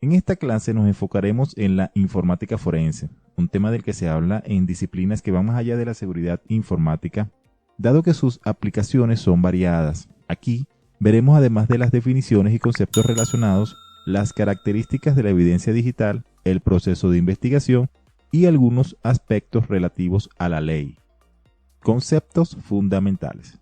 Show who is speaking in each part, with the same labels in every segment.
Speaker 1: En esta clase nos enfocaremos en la informática forense, un tema del que se habla en disciplinas que van más allá de la seguridad informática, dado que sus aplicaciones son variadas. Aquí veremos, además de las definiciones y conceptos relacionados, las características de la evidencia digital, el proceso de investigación y algunos aspectos relativos a la ley. Conceptos fundamentales.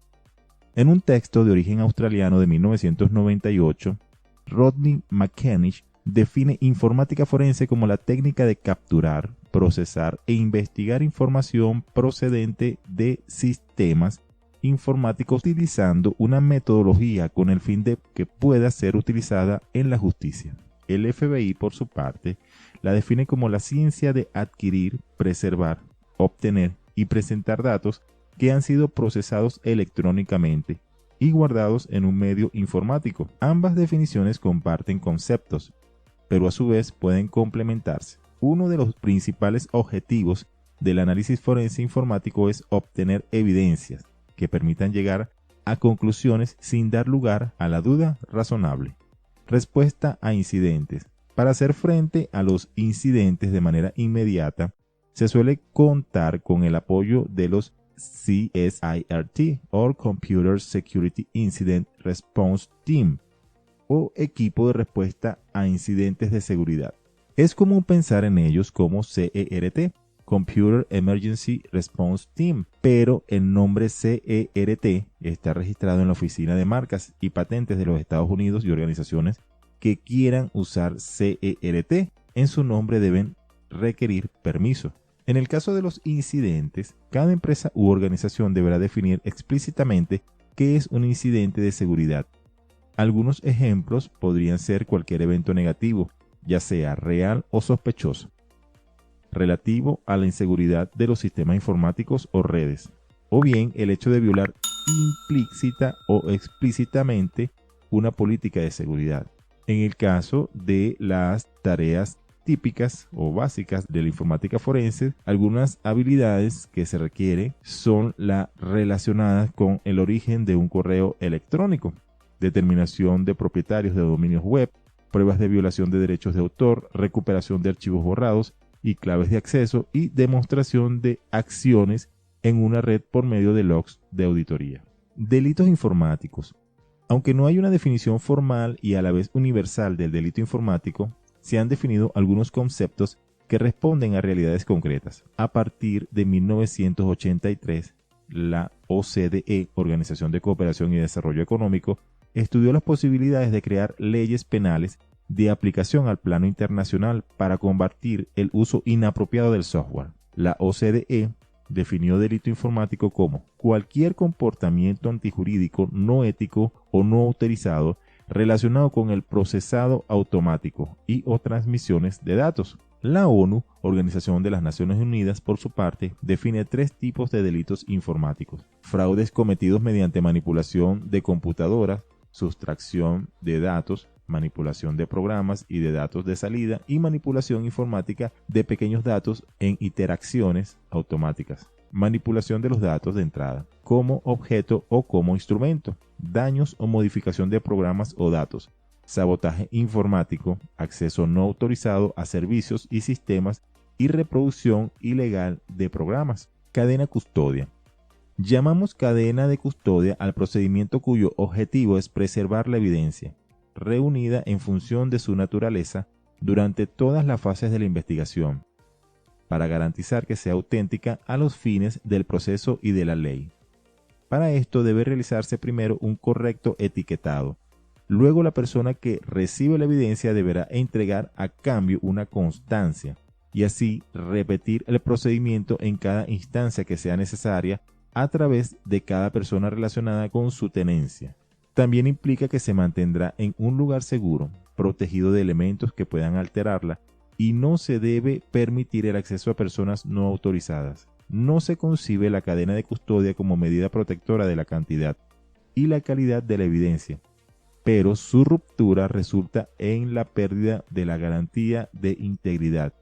Speaker 1: En un texto de origen australiano de 1998, Rodney McKennish define informática forense como la técnica de capturar, procesar e investigar información procedente de sistemas informáticos utilizando una metodología con el fin de que pueda ser utilizada en la justicia. El FBI, por su parte, la define como la ciencia de adquirir, preservar, obtener y presentar datos que han sido procesados electrónicamente y guardados en un medio informático. Ambas definiciones comparten conceptos, pero a su vez pueden complementarse. Uno de los principales objetivos del análisis forense informático es obtener evidencias que permitan llegar a conclusiones sin dar lugar a la duda razonable. Respuesta a incidentes. Para hacer frente a los incidentes de manera inmediata, se suele contar con el apoyo de los CSIRT o Computer Security Incident Response Team o equipo de respuesta a incidentes de seguridad. Es común pensar en ellos como CERT, Computer Emergency Response Team, pero el nombre CERT está registrado en la Oficina de Marcas y Patentes de los Estados Unidos y organizaciones que quieran usar CERT en su nombre deben requerir permiso. En el caso de los incidentes, cada empresa u organización deberá definir explícitamente qué es un incidente de seguridad. Algunos ejemplos podrían ser cualquier evento negativo, ya sea real o sospechoso, relativo a la inseguridad de los sistemas informáticos o redes, o bien el hecho de violar implícita o explícitamente una política de seguridad. En el caso de las tareas típicas o básicas de la informática forense, algunas habilidades que se requieren son las relacionadas con el origen de un correo electrónico, determinación de propietarios de dominios web, pruebas de violación de derechos de autor, recuperación de archivos borrados y claves de acceso y demostración de acciones en una red por medio de logs de auditoría. Delitos informáticos. Aunque no hay una definición formal y a la vez universal del delito informático, se han definido algunos conceptos que responden a realidades concretas. A partir de 1983, la OCDE, Organización de Cooperación y Desarrollo Económico, estudió las posibilidades de crear leyes penales de aplicación al plano internacional para combatir el uso inapropiado del software. La OCDE definió delito informático como cualquier comportamiento antijurídico no ético o no autorizado relacionado con el procesado automático y o transmisiones de datos. La ONU, Organización de las Naciones Unidas, por su parte, define 3 tipos de delitos informáticos: fraudes cometidos mediante manipulación de computadoras, sustracción de datos, manipulación de programas y de datos de salida y manipulación informática de pequeños datos en interacciones automáticas. Manipulación de los datos de entrada, como objeto o como instrumento, daños o modificación de programas o datos, sabotaje informático, acceso no autorizado a servicios y sistemas y reproducción ilegal de programas. Cadena custodia. Llamamos cadena de custodia al procedimiento cuyo objetivo es preservar la evidencia, reunida en función de su naturaleza durante todas las fases de la investigación, para garantizar que sea auténtica a los fines del proceso y de la ley. Para esto debe realizarse primero un correcto etiquetado. Luego la persona que recibe la evidencia deberá entregar a cambio una constancia y así repetir el procedimiento en cada instancia que sea necesaria a través de cada persona relacionada con su tenencia. También implica que se mantendrá en un lugar seguro, protegido de elementos que puedan alterarla, y no se debe permitir el acceso a personas no autorizadas. No se concibe la cadena de custodia como medida protectora de la cantidad y la calidad de la evidencia, pero su ruptura resulta en la pérdida de la garantía de integridad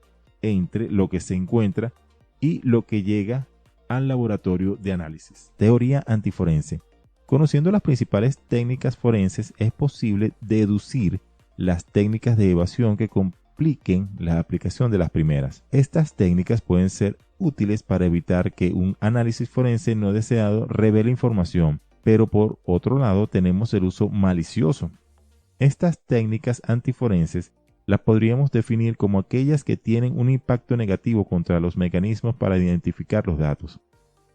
Speaker 1: entre lo que se encuentra y lo que llega al laboratorio de análisis. Teoría antiforense. Conociendo las principales técnicas forenses, es posible deducir las técnicas de evasión que compliquen la aplicación de las primeras. Estas técnicas pueden ser útiles para evitar que un análisis forense no deseado revele información, pero por otro lado tenemos el uso malicioso. Estas técnicas antiforenses las podríamos definir como aquellas que tienen un impacto negativo contra los mecanismos para identificar los datos,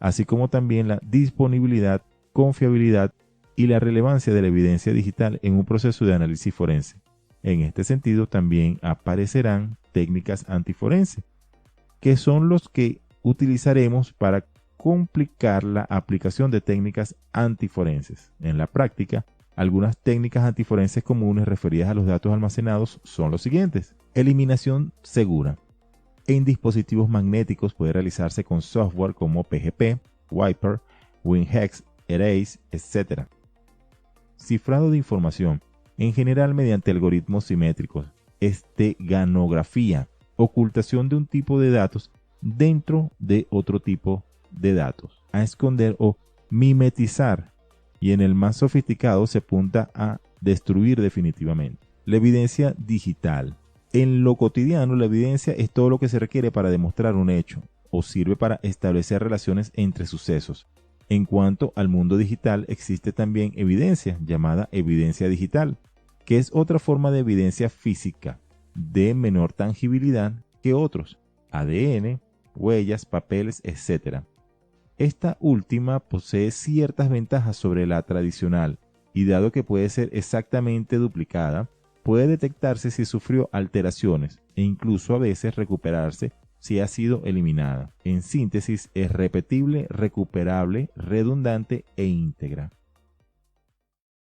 Speaker 1: así como también la disponibilidad, confiabilidad y la relevancia de la evidencia digital en un proceso de análisis forense. En este sentido también aparecerán técnicas antiforense, que son los que utilizaremos para complicar la aplicación de técnicas antiforenses. En la práctica, algunas técnicas antiforenses comunes referidas a los datos almacenados son los siguientes. Eliminación segura. En dispositivos magnéticos puede realizarse con software como PGP, Wiper, WinHex, Erase, etc. Cifrado de información, en general mediante algoritmos simétricos. Esteganografía. Ocultación de un tipo de datos dentro de otro tipo de datos. A esconder o mimetizar. Y en el más sofisticado se apunta a destruir definitivamente. La evidencia digital. En lo cotidiano, la evidencia es todo lo que se requiere para demostrar un hecho o sirve para establecer relaciones entre sucesos. En cuanto al mundo digital, existe también evidencia, llamada evidencia digital, que es otra forma de evidencia física, de menor tangibilidad que otros, ADN, huellas, papeles, etc. Esta última posee ciertas ventajas sobre la tradicional y dado que puede ser exactamente duplicada, puede detectarse si sufrió alteraciones e incluso a veces recuperarse si ha sido eliminada. En síntesis, es repetible, recuperable, redundante e íntegra.